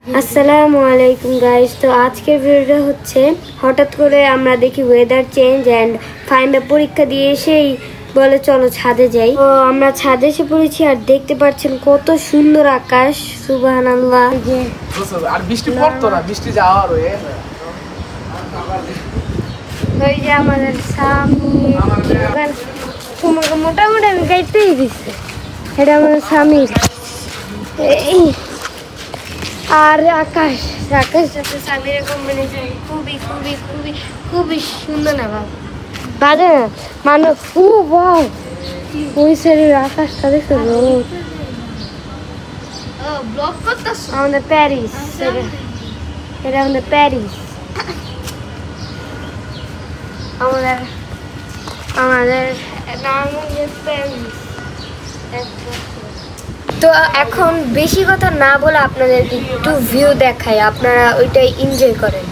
আসসালামু আলাইকুম গাইস। তো আজকের ভিডিওটা হচ্ছে হঠাৎ করে আমরা দেখি ওয়েদার চেঞ্জ এন্ড ফাইনাল পরীক্ষা দিয়ে এসেই বলে চলো ছাদে যাই। তো আমরা ছাদে এসে পড়েছি আর দেখতে পাচ্ছেন কত সুন্দর আকাশ, সুবহানাল্লাহ। আর বৃষ্টি পড়তো না, বৃষ্টি যাওয়ার ওই যে আমাদের স্বামী তোমাকে মোটামুটি আমি গাইতেই দিচ্ছি। এটা আমাদের স্বামীর আর আকাশ সাথে স্বামীর কম্বিনেশন খুবই খুবই খুবই খুবই সুন্দর না বাজে না মানুষ। ও বাহ, ওই সাইডের আকাশটা দেখো, রোদ। আমাদের প্যারিস, এটা আমাদের প্যারিস, আমাদের নাম হচ্ছে প্যারিস। তো এখন বেশি কথা না বলে আপনাদেরকে একটু ভিউ দেখাই, আপনারা ওইটাই এনজয় করেন।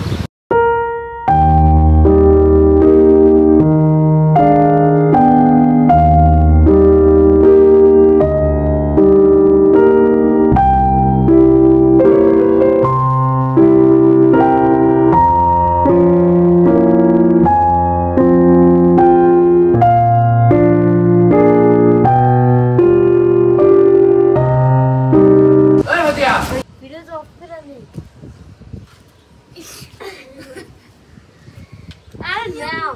And now